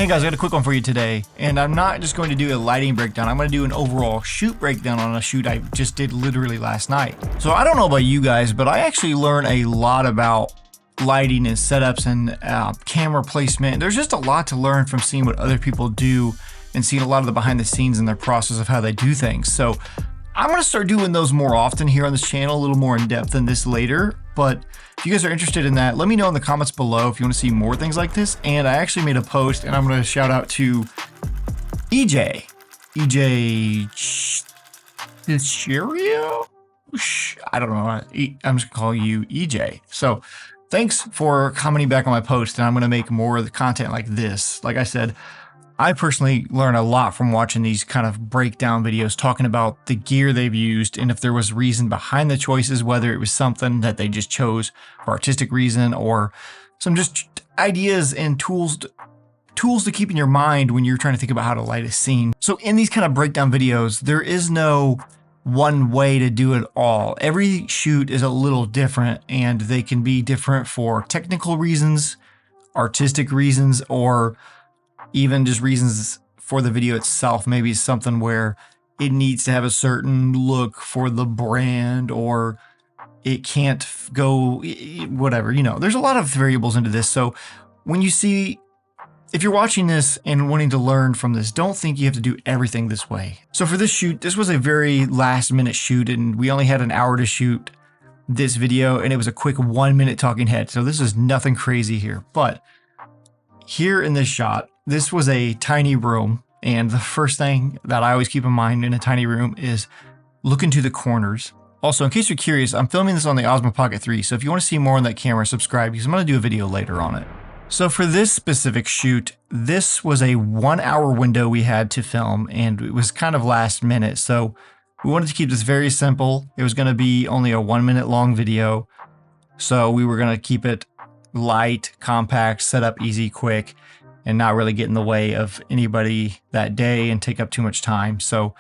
Hey guys, I got a quick one for you today, and I'm not just going to do a lighting breakdown, I'm going to do an overall shoot breakdown on a shoot I just did literally last night. So I don't know about you guys, but I actually learned a lot about lighting and setups and camera placement. There's just a lot to learn from seeing what other people do and seeing a lot of the behind the scenes and their process of how they do things. So I'm going to start doing those more often here on this channel, a little more in depth than this later. But if you guys are interested in that, let me know in the comments below if you want to see more things like this. And I actually made a post, and I'm going to shout out to EJ Cherio? I don't know. I'm just going to call you EJ. So thanks for commenting back on my post, and I'm going to make more of the content like this. Like I said, I personally learn a lot from watching these kind of breakdown videos, talking about the gear they've used and if there was reason behind the choices, whether it was something that they just chose for artistic reason or some just ideas and tools to keep in your mind when you're trying to think about how to light a scene. So in these kind of breakdown videos, there is no one way to do it all. Every shoot is a little different, and they can be different for technical reasons, artistic reasons, or even just reasons for the video itself. Maybe it's something where it needs to have a certain look for the brand, or it can't go, whatever, you know, there's a lot of variables into this. So when you see, if you're watching this and wanting to learn from this, don't think you have to do everything this way. So for this shoot, this was a very last minute shoot, and we only had an hour to shoot this video, and it was a quick 1 minute talking head. So this is nothing crazy here, but here in this shot, this was a tiny room, and the first thing that I always keep in mind in a tiny room is look into the corners. Also, in case you're curious, I'm filming this on the Osmo Pocket 3, so if you want to see more on that camera, subscribe, because I'm going to do a video later on it. So for this specific shoot, this was a 1 hour window we had to film, and it was kind of last minute, so we wanted to keep this very simple. It was going to be only a 1 minute long video, so we were going to keep it light, compact, set up easy, quick, and not really get in the way of anybody that day and take up too much time. So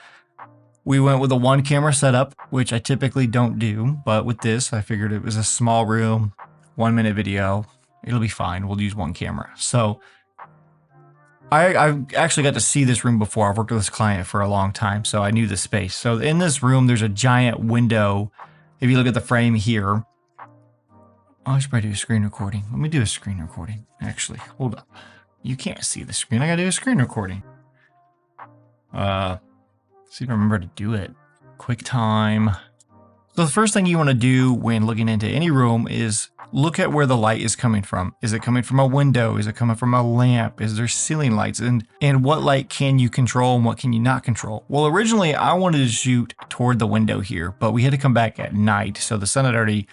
we went with a one camera setup, which I typically don't do, but with this, I figured it was a small room, 1 minute video. It'll be fine. We'll use one camera. So I actually got to see this room before. I've worked with this client for a long time, so I knew the space. So in this room, there's a giant window. If you look at the frame here, I should probably do a screen recording. Let me do a screen recording. Actually, hold up. You can't see the screen. I gotta do a screen recording. See if I remember to do it. QuickTime. So the first thing you want to do when looking into any room is look at where the light is coming from. Is it coming from a window? Is it coming from a lamp? Is there ceiling lights? And what light can you control and what can you not control? Well, originally I wanted to shoot toward the window here, but we had to come back at night, so the sun had already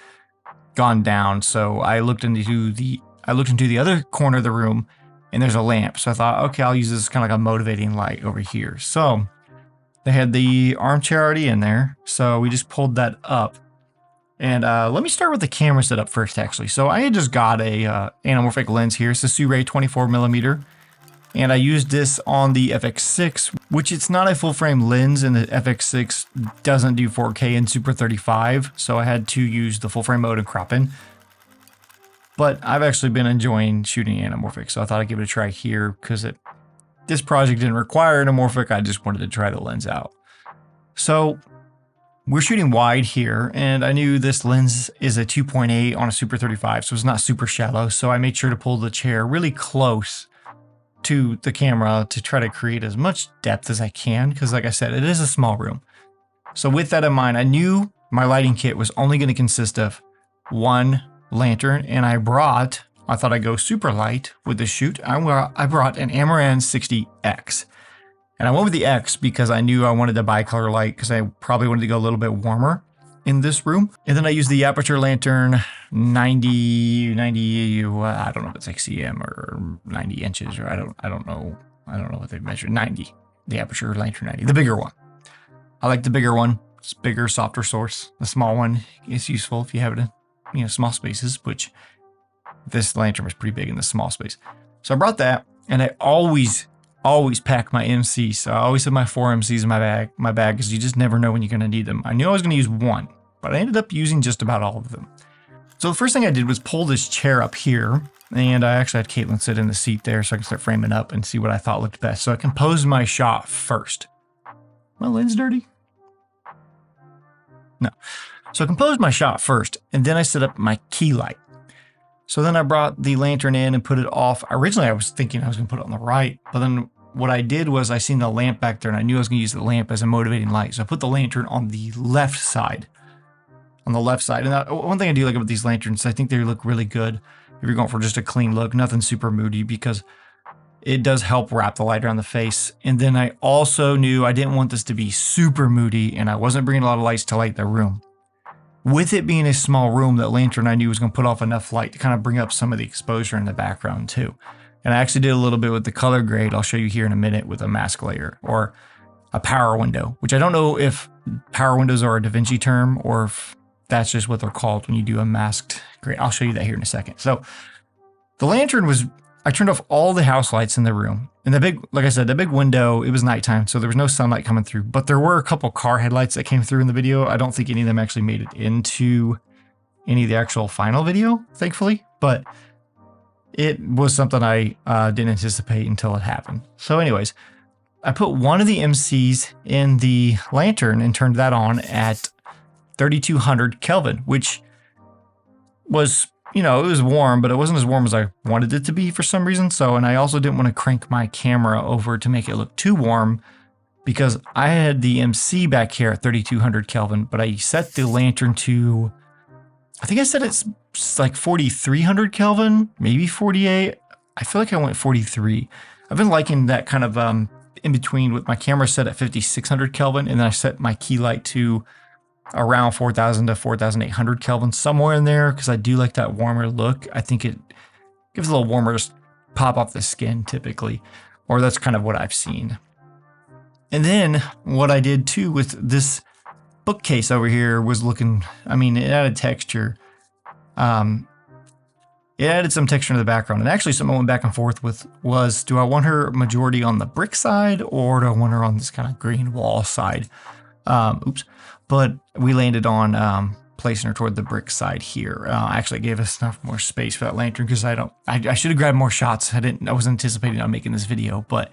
gone down. So I looked into the other corner of the room, and there's a lamp. So I thought, okay, I'll use this kind of like a motivating light over here. So they had the armchair already in there, so we just pulled that up. And let me start with the camera setup first, actually. So I had just got a anamorphic lens here. It's a Sony 24mm, and I used this on the FX6, which it's not a full frame lens, and the FX6 doesn't do 4K in Super 35, so I had to use the full frame mode and crop in. But I've actually been enjoying shooting anamorphic, so I thought I'd give it a try here because this project didn't require anamorphic. I just wanted to try the lens out. So we're shooting wide here, and I knew this lens is a 2.8 on a Super 35, so it's not super shallow. So I made sure to pull the chair really close to the camera to try to create as much depth as I can, because like I said, it is a small room. So with that in mind, I knew my lighting kit was only going to consist of one lantern, and I thought I'd go super light with this shoot. I brought an Amaran 60X, and I went with the X because I knew I wanted the bicolor light, because I probably wanted to go a little bit warmer in this room. And then I used the aperture lantern 90, I don't know if it's like cm or 90 inches, or I don't know what they measured. 90, the aperture lantern 90, the bigger one. I like the bigger one. It's bigger, softer source. The small one is useful if you have it in, small spaces, which this lantern was pretty big in the small space. So I brought that, and I always pack my MC. So I always have my 4 MCs in my bag because you just never know when you're going to need them. I knew I was going to use one, but I ended up using just about all of them. So the first thing I did was pull this chair up here, and I actually had Caitlin sit in the seat there so I can start framing up and see what I thought looked best. So I composed my shot first. My lens dirty? No. So I composed my shot first, and then I set up my key light. So then I brought the lantern in and put it off. Originally, I was thinking I was going to put it on the right, but then what I did was I seen the lamp back there, and I knew I was going to use the lamp as a motivating light. So I put the lantern on the left side. And one thing I do like about these lanterns, I think they look really good if you're going for just a clean look, nothing super moody, because it does help wrap the light around the face. And then I also knew I didn't want this to be super moody, and I wasn't bringing a lot of lights to light the room. With it being a small room, that lantern I knew was going to put off enough light to kind of bring up some of the exposure in the background too. And I actually did a little bit with the color grade. I'll show you here in a minute with a mask layer or a power window, which I don't know if power windows are a Da Vinci term or if that's just what they're called when you do a masked grade. I'll show you that here in a second. So the lantern was, I turned off all the house lights in the room. And the big, like I said, the big window, it was nighttime, so there was no sunlight coming through, but there were a couple car headlights that came through in the video. I don't think any of them actually made it into any of the actual final video, thankfully, but it was something I didn't anticipate until it happened. So anyways, I put one of the MCs in the lantern and turned that on at 3200 Kelvin, which was, you know, it was warm, but it wasn't as warm as I wanted it to be for some reason. So, and I also didn't want to crank my camera over to make it look too warm because I had the MC back here at 3200 Kelvin, but I set the lantern to, I think I said it's like 4300 Kelvin, maybe 48. I feel like I went 43. I've been liking that kind of in between with my camera set at 5600 Kelvin, and then I set my key light to around 4000 to 4800 Kelvin, somewhere in there, because I do like that warmer look. I think it gives a little warmer pop off the skin typically, or that's kind of what I've seen. And then what I did too with this bookcase over here was looking, I mean, it added texture. It added some texture in the background. And actually something I went back and forth with was, do I want her majority on the brick side or do I want her on this kind of green wall side? But we landed on placing her toward the brick side here. Actually, it gave us enough more space for that lantern because I should have grabbed more shots. I wasn't anticipating on making this video, but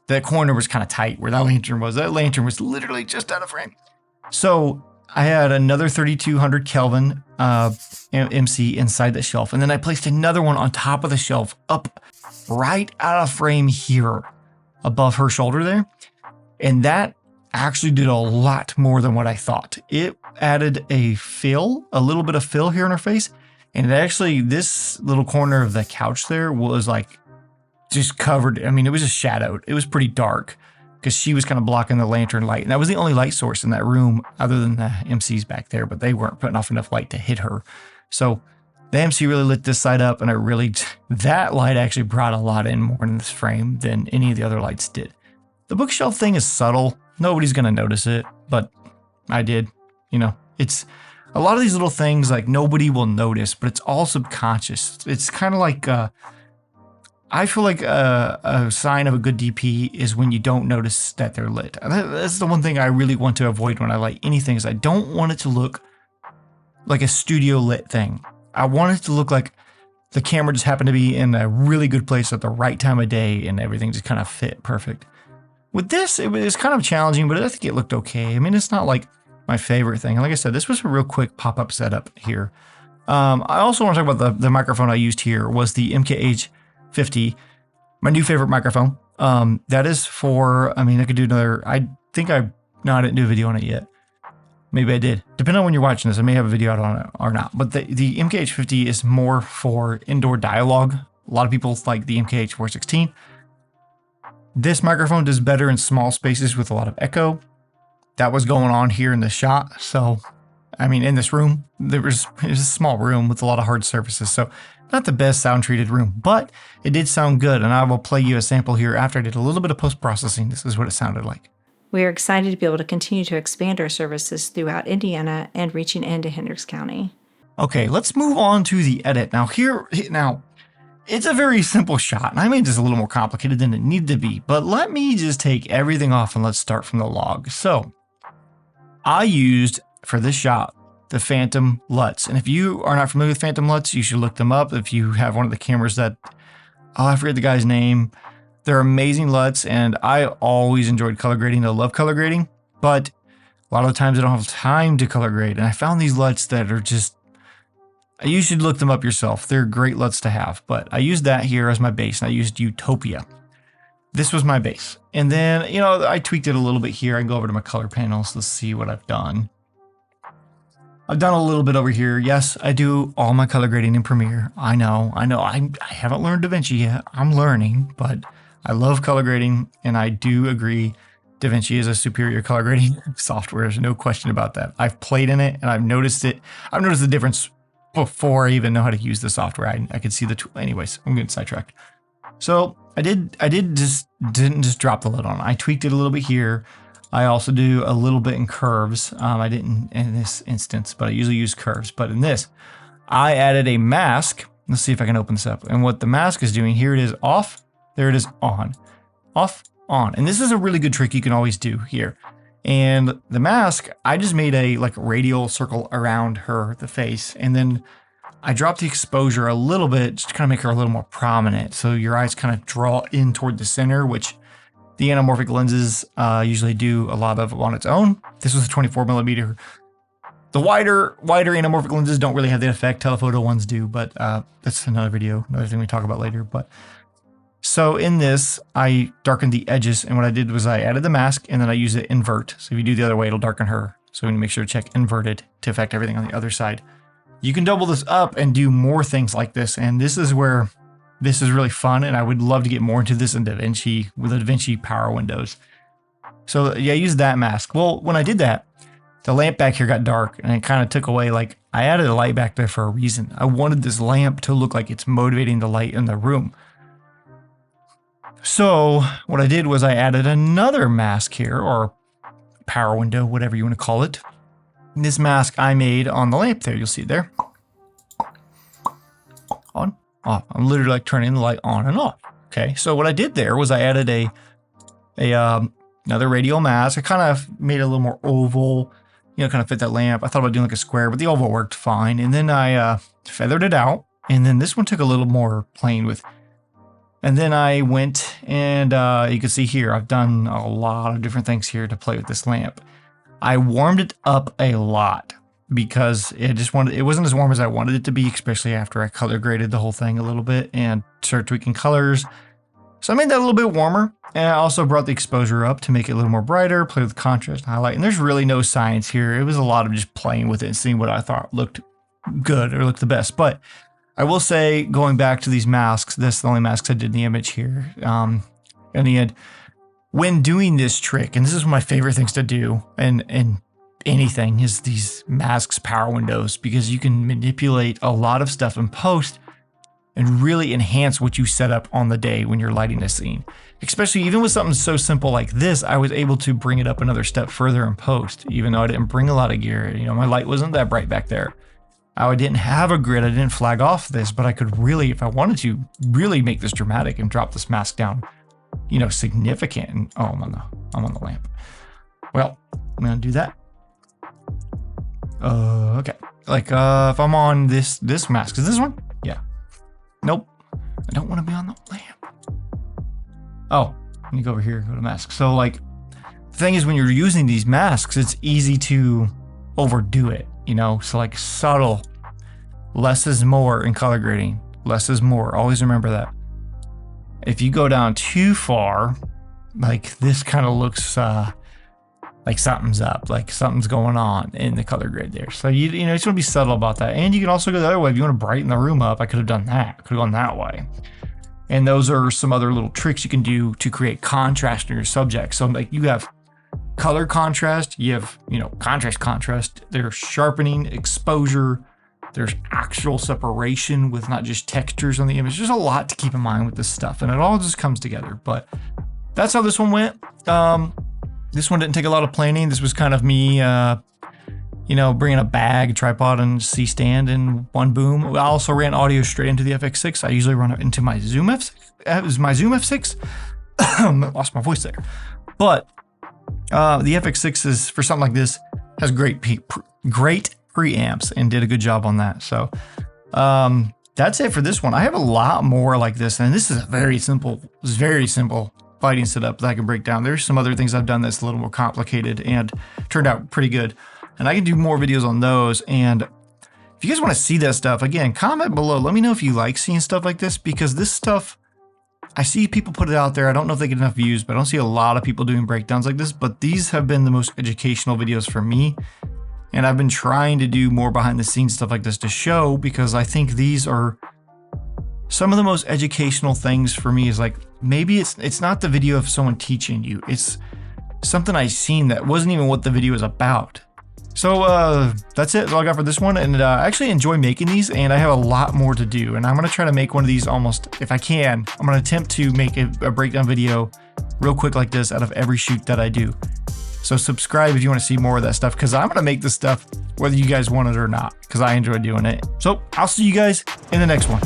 that corner was kind of tight where that lantern was. That lantern was literally just out of frame. So I had another 3200 Kelvin MC inside the shelf, and then I placed another one on top of the shelf up right out of frame here above her shoulder there. And that actually did a lot more than what I thought. It added a little bit of fill here in her face. And it actually, this little corner of the couch there was like just covered. I mean, it was just shadowed. It was pretty dark because she was kind of blocking the lantern light. And that was the only light source in that room other than the MCs back there, but they weren't putting off enough light to hit her. So the MC really lit this side up, and that light actually brought a lot in more in this frame than any of the other lights did. The bookshelf thing is subtle. Nobody's going to notice it, but I did. You know, it's a lot of these little things like nobody will notice, but it's all subconscious. It's kind of like, I feel like a sign of a good DP is when you don't notice that they're lit. That's the one thing I really want to avoid when I light anything is I don't want it to look like a studio lit thing. I want it to look like the camera just happened to be in a really good place at the right time of day and everything just kind of fit perfect. With this, it was kind of challenging, but I think it looked okay. I mean, it's not like my favorite thing. And like I said, this was a real quick pop-up setup here. I also want to talk about the microphone I used here was the MKH50, my new favorite microphone. That is for, I mean, I could do another, no, I didn't do a video on it yet. Maybe I did. Depending on when you're watching this, I may have a video out on it or not. But the MKH50 is more for indoor dialogue. A lot of people like the MKH416. This microphone does better in small spaces with a lot of echo. That was going on here in the shot. So, I mean, in this room, it was a small room with a lot of hard surfaces. So not the best sound treated room, but it did sound good. And I will play you a sample here after I did a little bit of post-processing. This is what it sounded like. We are excited to be able to continue to expand our services throughout Indiana and reaching into Hendricks County. Okay, let's move on to the edit. Now it's a very simple shot, and I made this a little more complicated than it needed to be, but let me just take everything off and let's start from the log. So I used, for this shot, the Phantom LUTs. And if you are not familiar with Phantom LUTs, you should look them up. If you have one of the cameras that, I forget the guy's name. They're amazing LUTs, and I always enjoyed color grading. I love color grading, but a lot of the times I don't have time to color grade. And I found these LUTs that are just, you should look them up yourself. They're great LUTs to have, but I used that here as my base, and I used Utopia. This was my base. And then, you know, I tweaked it a little bit here. I can go over to my color panels. Let's see what I've done. I've done a little bit over here. Yes, I do all my color grading in Premiere. I know. I haven't learned DaVinci yet. I'm learning, but I love color grading, and I do agree DaVinci is a superior color grading software. There's no question about that. I've played in it, and I've noticed it. I've noticed the difference before I even know how to use the software. I could see the tool. Anyways, I'm getting sidetracked. So I didn't just drop the lid on it. I tweaked it a little bit here. I also do a little bit in curves. I didn't in this instance, but I usually use curves. But in this, I added a mask. Let's see if I can open this up. And what the mask is doing, here it is off, there it is on, off, on. And this is a really good trick you can always do here. And the mask, I just made a like radial circle around the face. And then I dropped the exposure a little bit just to kind of make her a little more prominent. So your eyes kind of draw in toward the center, which the anamorphic lenses usually do a lot of on its own. This was a 24mm. The wider anamorphic lenses don't really have the effect. Telephoto ones do, but that's another video, another thing we talk about later. But so in this, I darkened the edges, and what I did was I added the mask, and then I use it invert. So if you do the other way, it'll darken her. So we need to make sure to check inverted to affect everything on the other side. You can double this up and do more things like this, and this is where this is really fun, and I would love to get more into this in DaVinci with the DaVinci power windows. So yeah, I used that mask. Well, when I did that, the lamp back here got dark, and it kind of took away, like, I added a light back there for a reason. I wanted this lamp to look like it's motivating the light in the room. So what I did was I added another mask here, or power window, whatever you want to call it. And this mask I made on the lamp there, you'll see it there. On, off. I'm literally like turning the light on and off. Okay, so what I did there was I added another radial mask. I kind of made it a little more oval, you know, kind of fit that lamp. I thought about doing like a square, but the oval worked fine. And then I feathered it out. And then this one took a little more playing with. And then I went and you can see here, I've done a lot of different things here to play with this lamp. I warmed it up a lot because it wasn't as warm as I wanted it to be, especially after I color graded the whole thing a little bit and started tweaking colors. So I made that a little bit warmer, and I also brought the exposure up to make it a little more brighter, play with contrast and highlight. And there's really no science here. It was a lot of just playing with it and seeing what I thought looked good or looked the best. But I will say, going back to these masks, that's the only masks I did in the image here. In the end, when doing this trick, and this is one of my favorite things to do in anything, is these masks power windows, because you can manipulate a lot of stuff in post and really enhance what you set up on the day when you're lighting a scene. Especially even with something so simple like this, I was able to bring it up another step further in post, even though I didn't bring a lot of gear. You know, my light wasn't that bright back there. I didn't have a grid, I didn't flag off this, but I could really, if I wanted to, really make this dramatic and drop this mask down, you know, significant. And oh, I'm on the lamp. Well, I'm gonna do that. Okay. Like if I'm on this mask, is this one? Yeah. Nope. I don't want to be on the lamp. Oh, let me go over here, go to mask. So like, the thing is, when you're using these masks, it's easy to overdo it, you know? So like subtle, less is more in color grading. Less is more. Always remember that. If you go down too far, like this kind of looks like something's up, like something's going on in the color grade there. So you know, just want to be subtle about that. And you can also go the other way. If you want to brighten the room up, I could have done that. Could have gone that way. And those are some other little tricks you can do to create contrast in your subject. So like you have color contrast, you have, you know, contrast, there's sharpening, exposure, there's actual separation with not just textures on the image. There's a lot to keep in mind with this stuff, and it all just comes together. But that's how this one went. This one didn't take a lot of planning. This was kind of me, you know, bringing a bag, tripod, and C-stand in one boom. I also ran audio straight into the FX6. I usually run it into my Zoom F6. It was my Zoom F6. Lost my voice there. But the FX6 is, for something like this, has great preamps and did a good job on that. So that's it for this one. I have a lot more like this, and this is a very simple fighting setup that I can break down. There's some other things I've done that's a little more complicated and turned out pretty good. And I can do more videos on those. And if you guys want to see that stuff, again, comment below. Let me know if you like seeing stuff like this, because this stuff, I see people put it out there. I don't know if they get enough views, but I don't see a lot of people doing breakdowns like this. But these have been the most educational videos for me. And I've been trying to do more behind the scenes stuff like this to show, because I think these are some of the most educational things for me. Is like, maybe it's not the video of someone teaching you. It's something I seen that wasn't even what the video is about. So that's it. That's all I got for this one. And I actually enjoy making these, and I have a lot more to do. And I'm going to try to make one of these almost, if I can, I'm going to attempt to make a breakdown video real quick like this out of every shoot that I do. So subscribe if you want to see more of that stuff, because I'm going to make this stuff whether you guys want it or not, because I enjoy doing it. So I'll see you guys in the next one.